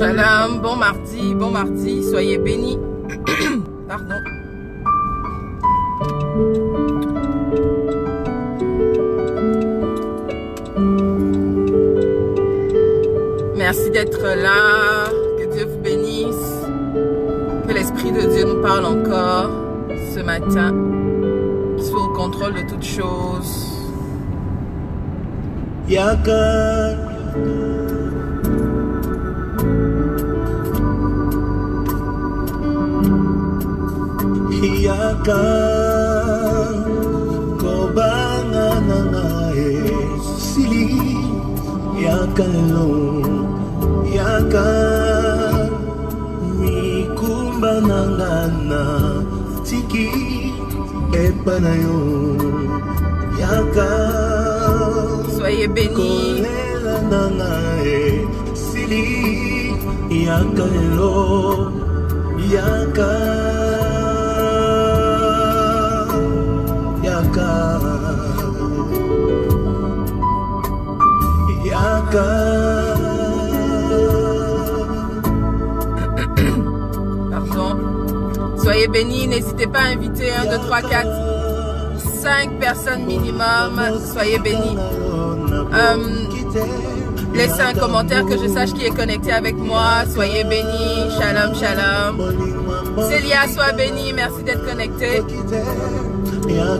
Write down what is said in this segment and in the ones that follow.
Shalom, bon mardi, soyez bénis. Pardon. Merci d'être là, que Dieu vous bénisse, que l'Esprit de Dieu nous parle encore ce matin, qu'il soit au contrôle de toutes choses. Yaka kobanga nangae sili yaka lo yaka mikumba nangana tiki epanayo yaka. Soyez bénis. Sili yaka lo yaka yaka yaka. Pardon. Soyez bénis, n'hésitez pas à inviter 1, 2, 3, 4, 5 personnes minimum. Soyez bénis. Laissez un commentaire que je sache qui est connecté avec moi. Soyez bénis. Shalom, shalom. Célia, sois bénie. Merci d'être connecté.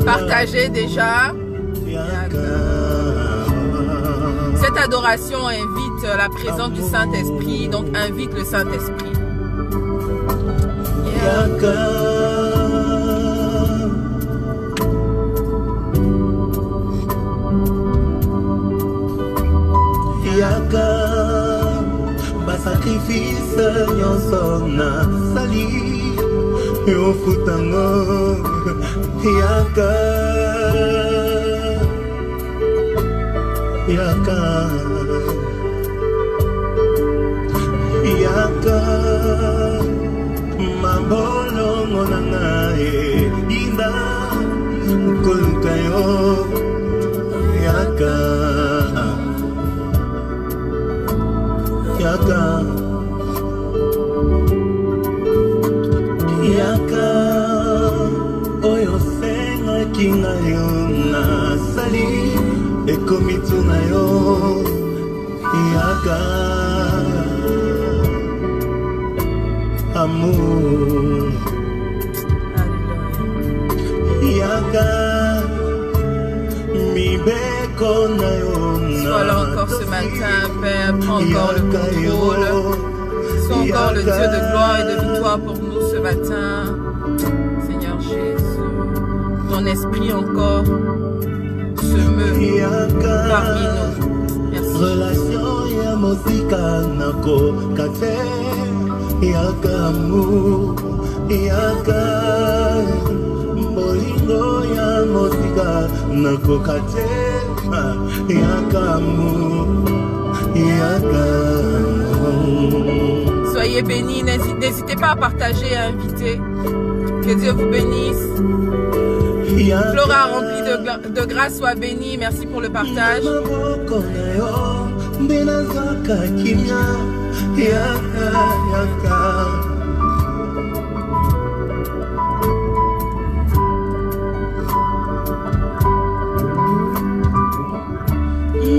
Partagez déjà. Cette adoration invite la présence du Saint-Esprit. Donc, invite le Saint-Esprit. Yaka ba sacrifice nyonso na sali yo futango yaka yaka yaka mambolo ngona inda kolukayo yaka yaka yaka oyo senga kinga yo na sali ekomitu na yo yaka amour yaka mibeko na yo. Sois là encore ce matin, Père, prends encore le contrôle. Sois encore le Dieu de gloire et de victoire pour nous ce matin. Seigneur Jésus, ton esprit encore se meut parmi nous. Merci. Relation ya mosika nako kate yaka amour yaka bolingo ya mosika nako kate. Soyez bénis, n'hésitez pas à partager et à inviter. Que Dieu vous bénisse. Flora remplie de grâce, soit bénie. Merci pour le partage.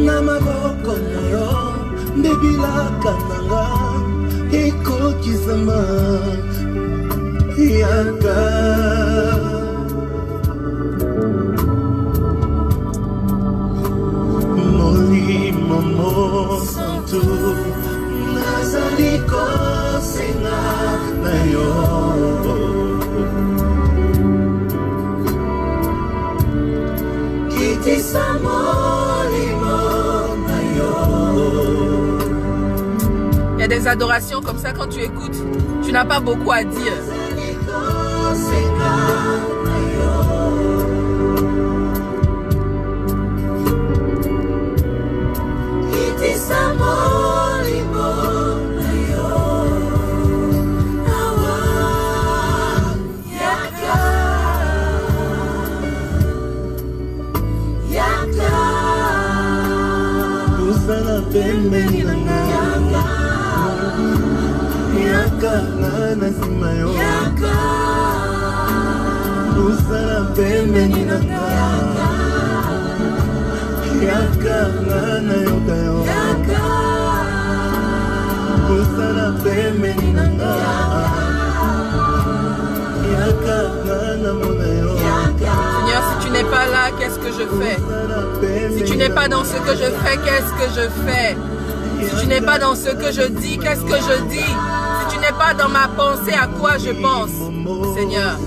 Namaboko na yo ndebilaka nanga ekokisama yaka molimo mosantu nazali kosenga na yo kitisa il y a des adorations comme ça, quand tu écoutes, tu n'as pas beaucoup à dire. yaka na nsima yo usala pembeni na nga yaka na yoka yo usala pembeni na nga yaka na mona yo. Seigneur, si tu n'es pas là, qu'est-ce que je fais? Si tu n'es pas dans ce que je fais, qu'est-ce que je fais? Si tu n'es pas dans ce que je dis, qu'est-ce que je dis? Si tu n'es pas dans ma pensée, à quoi je pense? Seigneur,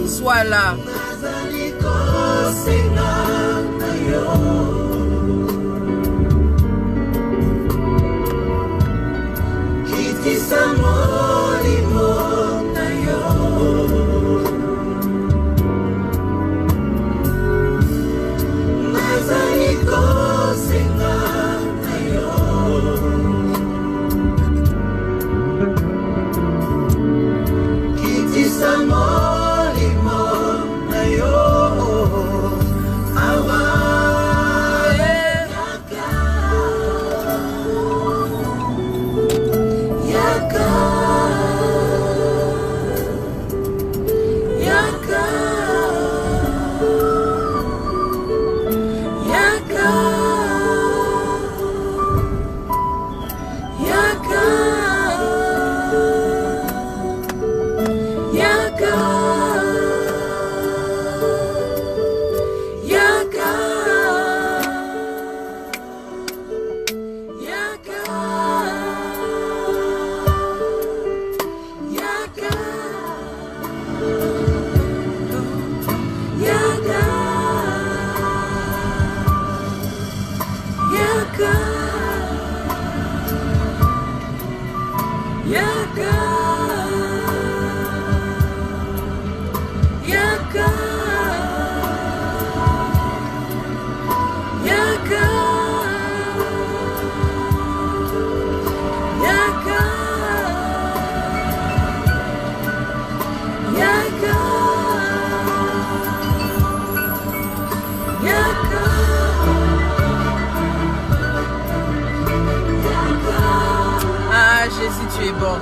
sois là. Jésus, tu es bon.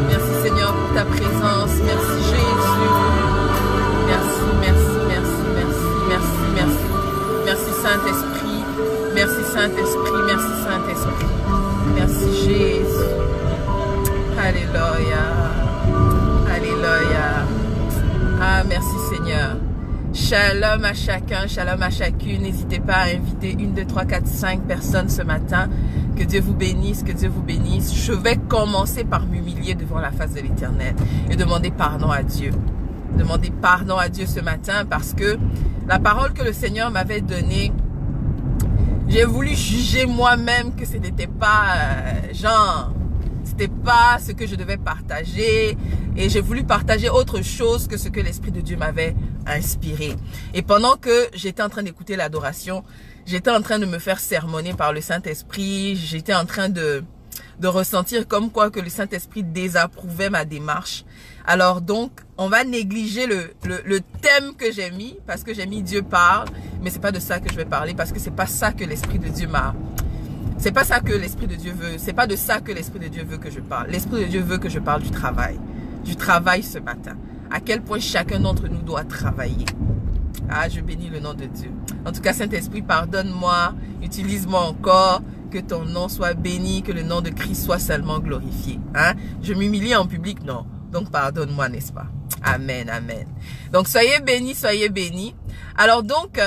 Merci Seigneur pour ta présence. Merci Jésus. Merci Saint-Esprit, merci Saint-Esprit, merci Saint-Esprit, merci Jésus. Alléluia, Alléluia. Ah, merci Seigneur. Shalom à chacun, shalom à chacune. N'hésitez pas à inviter 1, 2, 3, 4, 5 personnes ce matin. Que Dieu vous bénisse, que Dieu vous bénisse. Je vais commencer par m'humilier devant la face de l'Éternel et demander pardon à Dieu. Demander pardon à Dieu ce matin parce que la parole que le Seigneur m'avait donnée, j'ai voulu juger moi-même que ce n'était pas c'était pas ce que je devais partager et j'ai voulu partager autre chose que ce que l'Esprit de Dieu m'avait inspiré. Et pendant que j'étais en train d'écouter l'adoration, j'étais en train de me faire sermonner par le Saint-Esprit, j'étais en train de ressentir comme quoi que le Saint-Esprit désapprouvait ma démarche. Alors donc, on va négliger le thème que j'ai mis, parce que j'ai mis Dieu parle, mais c'est pas de ça que je vais parler, parce que c'est pas ça que l'Esprit de Dieu m'a... C'est pas ça que l'Esprit de Dieu veut, c'est pas de ça que l'Esprit de Dieu veut que je parle. L'Esprit de Dieu veut que je parle du travail ce matin. À quel point chacun d'entre nous doit travailler. Ah, je bénis le nom de Dieu. En tout cas, Saint-Esprit, pardonne-moi, utilise-moi encore, que ton nom soit béni, que le nom de Christ soit seulement glorifié. Hein? Je m'humilie en public, non. Donc, pardonne-moi, n'est-ce pas? Amen, amen. Donc, soyez bénis, soyez bénis. Alors donc,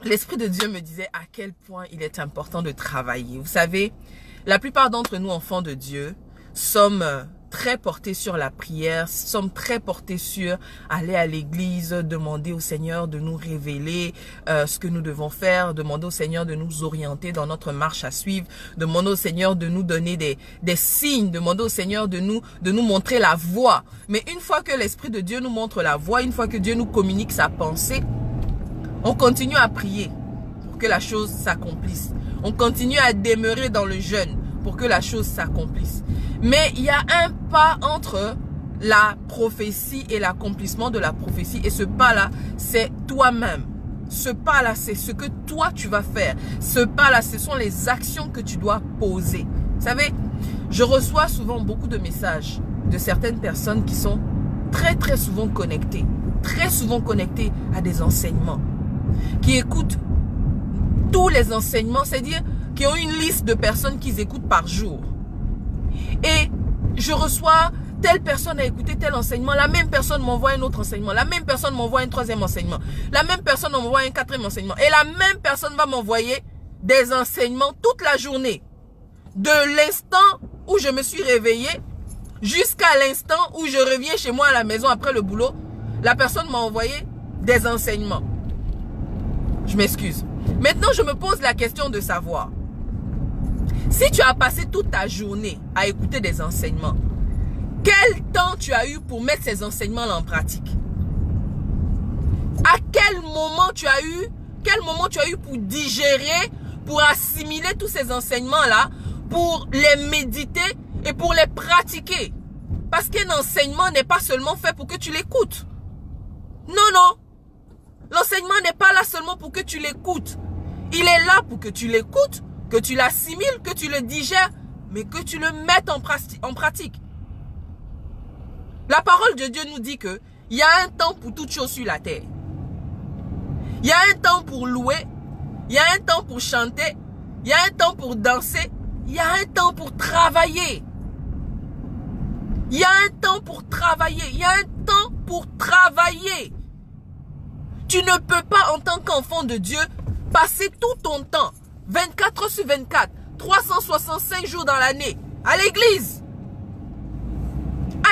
l'Esprit de Dieu me disait à quel point il est important de travailler. Vous savez, la plupart d'entre nous, enfants de Dieu, sommes très portés sur la prière, sommes très portés sur aller à l'église, demander au Seigneur de nous révéler ce que nous devons faire, demander au Seigneur de nous orienter dans notre marche à suivre, demander au Seigneur de nous donner des signes, demander au Seigneur de nous montrer la voie. Mais une fois que l'Esprit de Dieu nous montre la voie, une fois que Dieu nous communique sa pensée, on continue à prier. pour que la chose s'accomplisse. On continue à demeurer dans le jeûne pour que la chose s'accomplisse. Mais il y a un pas entre la prophétie et l'accomplissement de la prophétie. Et ce pas-là, c'est toi-même. Ce pas-là, c'est ce que toi, tu vas faire. Ce pas-là, ce sont les actions que tu dois poser. Vous savez, je reçois souvent beaucoup de messages de certaines personnes qui sont très souvent connectées. Très souvent connectées à des enseignements. Qui écoutent tous les enseignements, c'est-à-dire qui ont une liste de personnes qu'ils écoutent par jour. Et je reçois... Telle personne a écouté tel enseignement, la même personne m'envoie un autre enseignement, la même personne m'envoie un troisième enseignement, la même personne m'envoie un quatrième enseignement, et la même personne va m'envoyer des enseignements toute la journée. De l'instant où je me suis réveillée jusqu'à l'instant où je reviens chez moi à la maison après le boulot, la personne m'a envoyé des enseignements. Je m'excuse. Maintenant, je me pose la question de savoir, si tu as passé toute ta journée à écouter des enseignements, quel temps tu as eu pour mettre ces enseignements-là en pratique? À quel moment tu as eu pour digérer, pour assimiler tous ces enseignements-là, pour les méditer et pour les pratiquer? Parce qu'un enseignement n'est pas seulement fait pour que tu l'écoutes. Non. L'enseignement n'est pas là seulement pour que tu l'écoutes. Il est là pour que tu l'écoutes, que tu l'assimiles, que tu le digères, mais que tu le mettes en pratique. La parole de Dieu nous dit que il y a un temps pour toute chose sur la terre. Il y a un temps pour louer, il y a un temps pour chanter, il y a un temps pour danser, il y a un temps pour travailler. Il y a un temps pour travailler, il y a un temps pour travailler. Tu ne peux pas en tant qu'enfant de Dieu passer tout ton temps, 24 heures sur 24, 365 jours dans l'année, à l'église.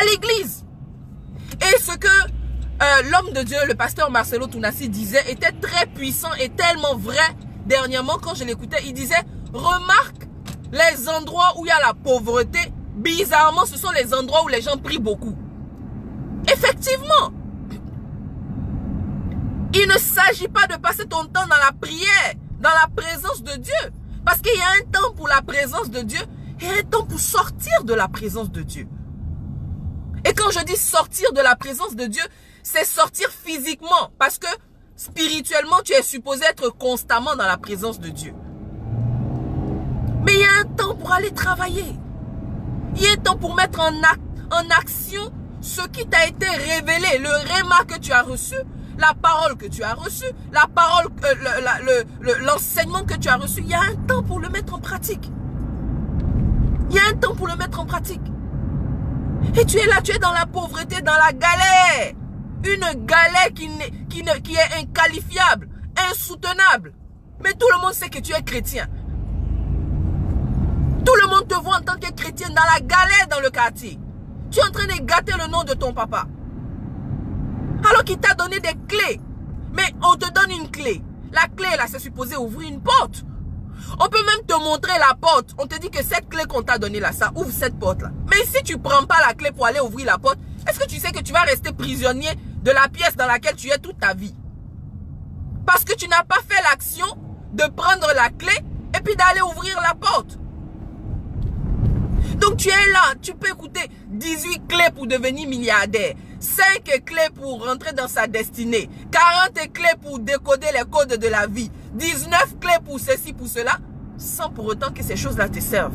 À l'église. Et ce que l'homme de Dieu, le pasteur Marcelo Tounassi disait était très puissant et tellement vrai. Dernièrement, quand je l'écoutais, il disait, remarque les endroits où il y a la pauvreté, bizarrement, ce sont les endroits où les gens prient beaucoup. Effectivement. Il ne s'agit pas de passer ton temps dans la prière, dans la présence de Dieu. Parce qu'il y a un temps pour la présence de Dieu et un temps pour sortir de la présence de Dieu. Et quand je dis sortir de la présence de Dieu, c'est sortir physiquement. Parce que spirituellement, tu es supposé être constamment dans la présence de Dieu. Mais il y a un temps pour aller travailler. Il y a un temps pour mettre en action ce qui t'a été révélé, le réma que tu as reçu, la parole que tu as reçue, la parole, l'enseignement que tu as reçu. Il y a un temps pour le mettre en pratique. Il y a un temps pour le mettre en pratique. Et tu es là, tu es dans la pauvreté, dans la galère. Une galère qui est inqualifiable, insoutenable. Mais tout le monde sait que tu es chrétien. Tout le monde te voit en tant que chrétien dans la galère dans le quartier. Tu es en train de gâter le nom de ton papa. Alors qu'il t'a donné des clés. Mais on te donne une clé. La clé là, c'est supposé ouvrir une porte. On peut même te montrer la porte. On te dit que cette clé qu'on t'a donnée là, ça ouvre cette porte là. Mais si tu ne prends pas la clé pour aller ouvrir la porte, est-ce que tu sais que tu vas rester prisonnier de la pièce dans laquelle tu es toute ta vie? Parce que tu n'as pas fait l'action de prendre la clé et puis d'aller ouvrir la porte. Donc tu es là, tu peux écouter 18 clés pour devenir milliardaire, 5 clés pour rentrer dans sa destinée, 40 clés pour décoder les codes de la vie, 19 clés pour ceci, pour cela, sans pour autant que ces choses-là te servent.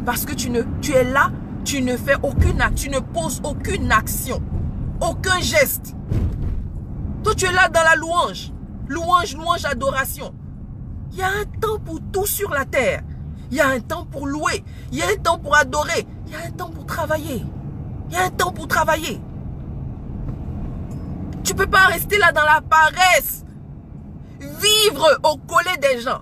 Parce que tu es là, tu ne fais aucune action, tu ne poses aucune action, aucun geste. Toi tu es là dans la louange, louange, adoration. Il y a un temps pour tout sur la terre. Il y a un temps pour louer. Il y a un temps pour adorer. Il y a un temps pour travailler. Il y a un temps pour travailler. Tu ne peux pas rester là dans la paresse. Vivre au collet des gens.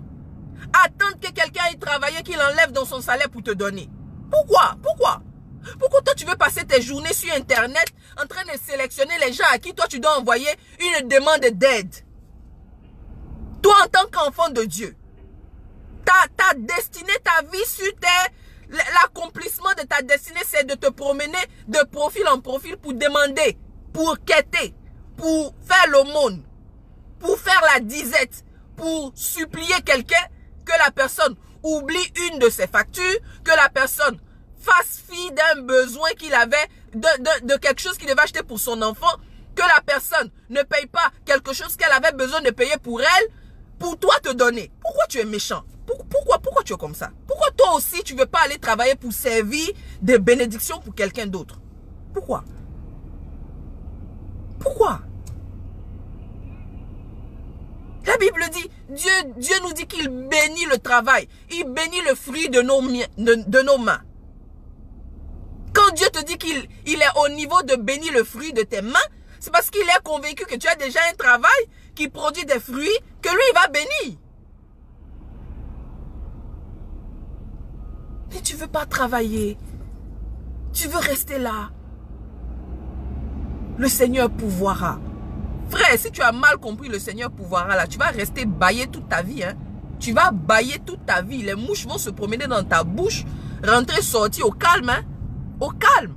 Attendre que quelqu'un aille travailler, qu'il enlève dans son salaire pour te donner. Pourquoi? Pourquoi toi tu veux passer tes journées sur Internet en train de sélectionner les gens à qui toi tu dois envoyer une demande d'aide? Toi en tant qu'enfant de Dieu. Ta destinée, ta vie sur terre, l'accomplissement de ta destinée, c'est de te promener de profil en profil pour demander, pour quêter, pour faire l'aumône, pour faire la disette, pour supplier quelqu'un que la personne oublie une de ses factures, que la personne fasse fi d'un besoin qu'il avait, de quelque chose qu'il devait acheter pour son enfant, que la personne ne paye pas quelque chose qu'elle avait besoin de payer pour elle, pour toi te donner. Pourquoi tu es méchant? Pourquoi tu es comme ça? Pourquoi toi aussi tu ne veux pas aller travailler pour servir des bénédictions pour quelqu'un d'autre? Pourquoi? Pourquoi? La Bible dit, Dieu nous dit qu'il bénit le travail. Il bénit le fruit de nos mains. Quand Dieu te dit qu'il est au niveau de bénir le fruit de tes mains, c'est parce qu'il est convaincu que tu as déjà un travail qui produit des fruits que lui, il va bénir. Mais tu ne veux pas travailler. Tu veux rester là. Le Seigneur pourvoira. Frère, si tu as mal compris le Seigneur pourvoira là, tu vas rester baillé toute ta vie. Hein? Tu vas bailler toute ta vie. Les mouches vont se promener dans ta bouche, rentrer, sortir au calme. Hein? Au calme.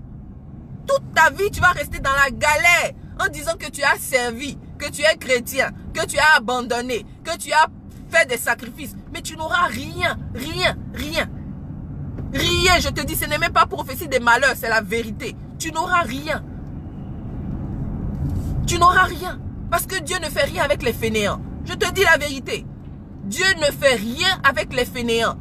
Toute ta vie, tu vas rester dans la galère en disant que tu as servi, que tu es chrétien, que tu as abandonné, que tu as fait des sacrifices. Mais tu n'auras rien, rien, rien. Rien, je te dis, ce n'est même pas prophétie des malheurs, c'est la vérité. Tu n'auras rien. Tu n'auras rien. Parce que Dieu ne fait rien avec les fainéants. Je te dis la vérité. Dieu ne fait rien avec les fainéants.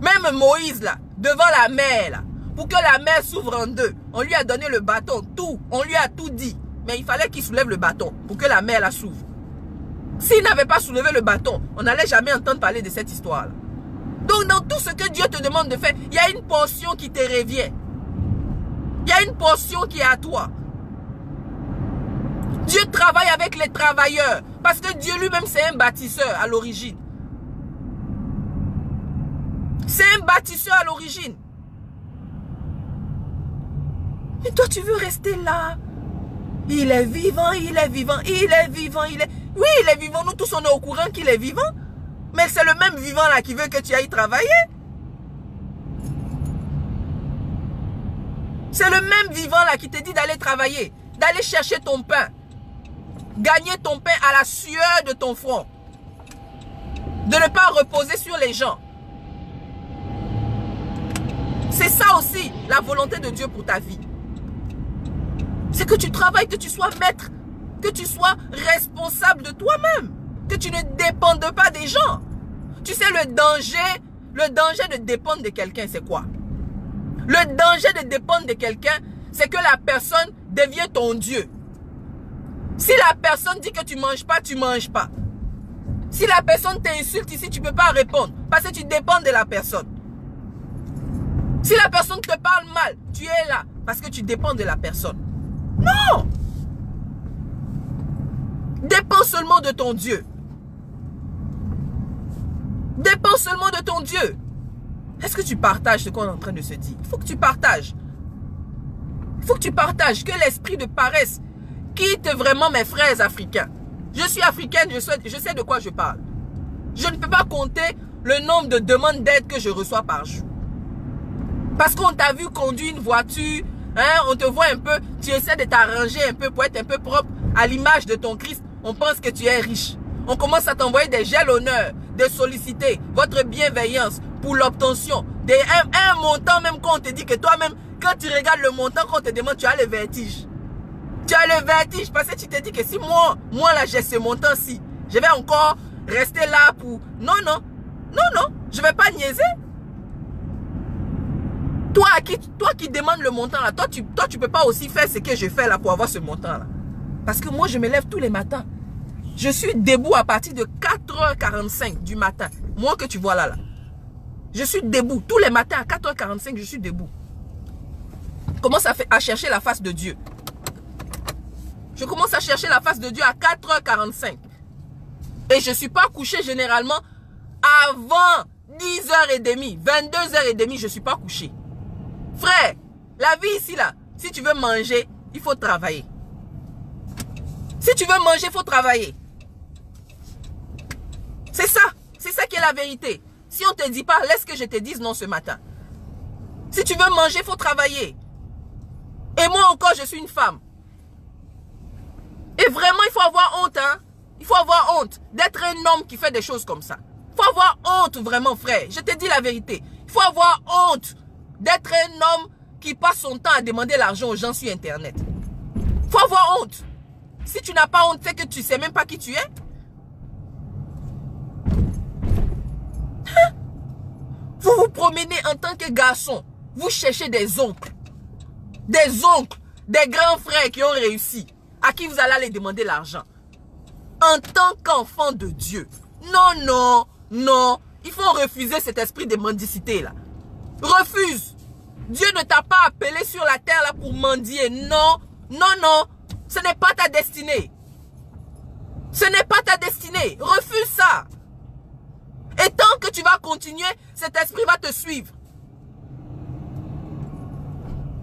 Même Moïse, là, devant la mer, là, pour que la mer s'ouvre en deux, on lui a donné le bâton, tout. On lui a tout dit. Mais il fallait qu'il soulève le bâton pour que la mer la s'ouvre. S'il n'avait pas soulevé le bâton, on n'allait jamais entendre parler de cette histoire-là. Donc, dans tout ce que Dieu te demande de faire, il y a une portion qui te revient. Il y a une portion qui est à toi. Dieu travaille avec les travailleurs. Parce que Dieu lui-même, c'est un bâtisseur à l'origine. C'est un bâtisseur à l'origine. Mais toi, tu veux rester là. Il est vivant, il est vivant, il est vivant, il est... Oui, il est vivant. Nous tous, on est au courant qu'il est vivant. Mais c'est le même vivant là qui veut que tu ailles travailler. C'est le même vivant là qui te dit d'aller travailler, d'aller chercher ton pain. Gagner ton pain à la sueur de ton front. De ne pas reposer sur les gens. C'est ça aussi la volonté de Dieu pour ta vie. C'est que tu travailles, que tu sois maître, que tu sois responsable de toi-même. Que tu ne dépendes pas des gens. Tu sais le danger de dépendre de quelqu'un, c'est quoi? Le danger de dépendre de quelqu'un, c'est que la personne devient ton Dieu. Si la personne dit que tu manges pas, tu manges pas. Si la personne t'insulte ici, tu ne peux pas répondre parce que tu dépends de la personne. Si la personne te parle mal, tu es là parce que tu dépends de la personne. Non! Dépends seulement de ton Dieu. Dépends seulement de ton Dieu. Est-ce que tu partages ce qu'on est en train de se dire? Il faut que tu partages. Il faut que tu partages, que l'esprit de paresse quitte vraiment mes frères africains. Je suis africaine, je sais de quoi je parle. Je ne peux pas compter le nombre de demandes d'aide que je reçois par jour. Parce qu'on t'a vu conduire une voiture, hein, on te voit un peu, tu essaies de t'arranger un peu pour être un peu propre à l'image de ton Christ. On pense que tu es riche. On commence à t'envoyer des gels honneurs, de solliciter votre bienveillance pour l'obtention d'un montant même quand on te dit que toi-même, quand tu regardes le montant qu'on te demande, tu as le vertige. Tu as le vertige parce que tu te dis que si moi là j'ai ce montant-ci, je vais encore rester là pour... Non, je ne vais pas niaiser. Toi qui demandes le montant là, toi tu peux pas aussi faire ce que je fais là pour avoir ce montant là. Parce que moi je me lève tous les matins. Je suis debout à partir de 4h45 du matin. Moi que tu vois là. Je suis debout. Tous les matins à 4h45, je suis debout. Je commence à chercher la face de Dieu. Je commence à chercher la face de Dieu à 4h45. Et je ne suis pas couché généralement avant 10h30. 22h30, je ne suis pas couché. Frère, la vie ici là, si tu veux manger, il faut travailler. Si tu veux manger, il faut travailler. C'est ça qui est la vérité. Si on ne te dit pas, laisse que je te dise non ce matin. Si tu veux manger, il faut travailler. Et moi encore, je suis une femme. Et vraiment, il faut avoir honte, hein. Il faut avoir honte d'être un homme qui fait des choses comme ça. Il faut avoir honte vraiment, frère. Je te dis la vérité. Il faut avoir honte d'être un homme qui passe son temps à demander l'argent aux gens sur Internet. Il faut avoir honte. Si tu n'as pas honte, c'est que tu ne sais même pas qui tu es. Vous vous promenez en tant que garçon. Vous cherchez des oncles. Des oncles, des grands frères qui ont réussi. À qui vous allez aller demander l'argent. En tant qu'enfant de Dieu. Non, non, non. Il faut refuser cet esprit de mendicité là. Refuse. Dieu ne t'a pas appelé sur la terre là pour mendier. Non, non, non. Ce n'est pas ta destinée. Ce n'est pas ta destinée. Refuse ça. Et tant que tu vas continuer, cet esprit va te suivre.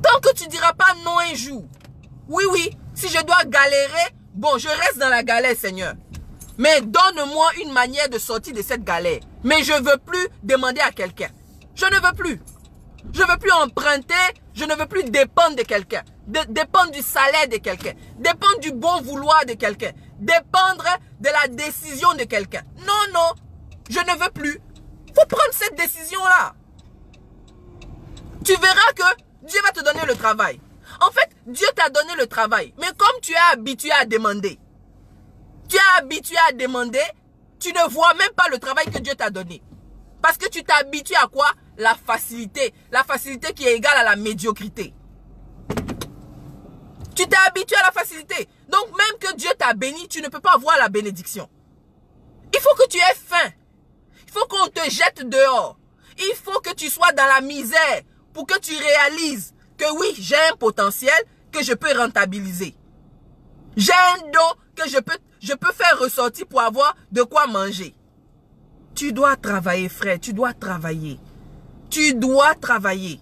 Tant que tu ne diras pas non un jour. Oui, oui, si je dois galérer, bon, je reste dans la galère, Seigneur. Mais donne-moi une manière de sortir de cette galère. Mais je ne veux plus demander à quelqu'un. Je ne veux plus. Je ne veux plus emprunter. Je ne veux plus dépendre de quelqu'un. Dépendre du salaire de quelqu'un. Dépendre du bon vouloir de quelqu'un. Dépendre de la décision de quelqu'un. Non, non. Je ne veux plus. Il faut prendre cette décision-là. Tu verras que Dieu va te donner le travail. En fait, Dieu t'a donné le travail. Mais comme tu es habitué à demander, tu ne vois même pas le travail que Dieu t'a donné. Parce que tu t'es habitué à quoi? La facilité. La facilité qui est égale à la médiocrité. Tu t'es habitué à la facilité. Donc même que Dieu t'a béni, tu ne peux pas voir la bénédiction. Il faut que tu aies faim. Il faut qu'on te jette dehors. Il faut que tu sois dans la misère pour que tu réalises que oui, j'ai un potentiel que je peux rentabiliser. J'ai un don que je peux faire ressortir pour avoir de quoi manger. Tu dois travailler, frère. Tu dois travailler. Tu dois travailler.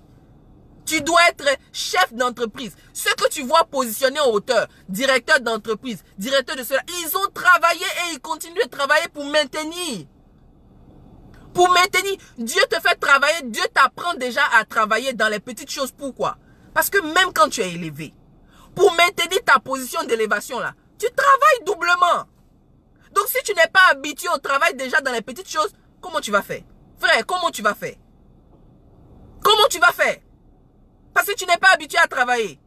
Tu dois être chef d'entreprise. Ceux que tu vois positionnés en hauteur, directeur d'entreprise, directeur de cela, ils ont travaillé et ils continuent de travailler pour maintenir. Pour maintenir, Dieu te fait travailler, Dieu t'apprend déjà à travailler dans les petites choses. Pourquoi? Parce que même quand tu es élevé, pour maintenir ta position d'élévation là, tu travailles doublement. Donc si tu n'es pas habitué au travail déjà dans les petites choses, comment tu vas faire? Frère, comment tu vas faire? Comment tu vas faire? Parce que tu n'es pas habitué à travailler.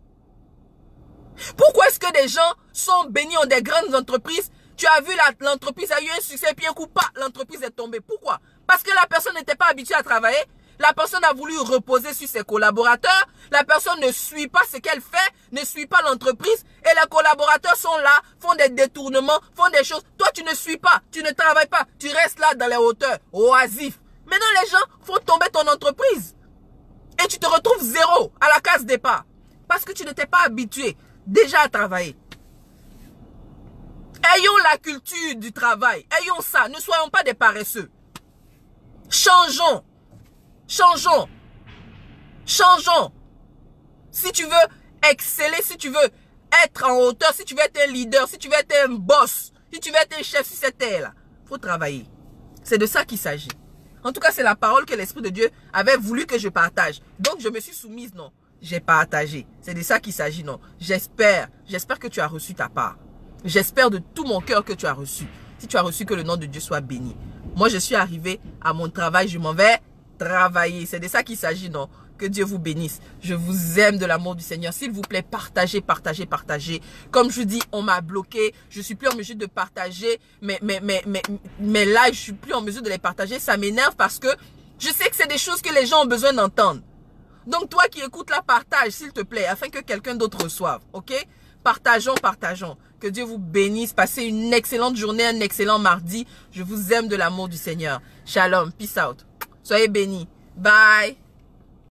Pourquoi est-ce que des gens sont bénis dans des grandes entreprises? Tu as vu l'entreprise a eu un succès, puis un coup, pas, l'entreprise est tombée. Pourquoi? Parce que la personne n'était pas habituée à travailler. La personne a voulu reposer sur ses collaborateurs. La personne ne suit pas ce qu'elle fait, ne suit pas l'entreprise. Et les collaborateurs sont là, font des détournements, font des choses. Toi, tu ne suis pas, tu ne travailles pas. Tu restes là dans les hauteurs, oisif. Maintenant, les gens font tomber ton entreprise. Et tu te retrouves zéro à la case départ. Parce que tu n'étais pas habitué déjà à travailler. Ayons la culture du travail. Ayons ça. Ne soyons pas des paresseux. Changeons. Changeons. Changeons. Si tu veux exceller, si tu veux être en hauteur, si tu veux être un leader, si tu veux être un boss, si tu veux être un chef sur cette terre-là, il faut travailler. C'est de ça qu'il s'agit. En tout cas, c'est la parole que l'Esprit de Dieu avait voulu que je partage. Donc, je me suis soumise, non. J'ai partagé. C'est de ça qu'il s'agit, non. J'espère que tu as reçu ta part. J'espère de tout mon cœur que tu as reçu. Si tu as reçu, que le nom de Dieu soit béni. Moi, je suis arrivé à mon travail, je m'en vais travailler. C'est de ça qu'il s'agit, non. Que Dieu vous bénisse. Je vous aime de l'amour du Seigneur. S'il vous plaît, partagez, partagez, partagez. Comme je vous dis, on m'a bloqué. Je suis plus en mesure de partager. Mais là, je suis plus en mesure de les partager. Ça m'énerve parce que je sais que c'est des choses que les gens ont besoin d'entendre. Donc, toi qui écoutes la partage, s'il te plaît, afin que quelqu'un d'autre reçoive. Ok? Partageons, partageons. Que Dieu vous bénisse. Passez une excellente journée, un excellent mardi. Je vous aime de l'amour du Seigneur. Shalom. Peace out. Soyez bénis. Bye.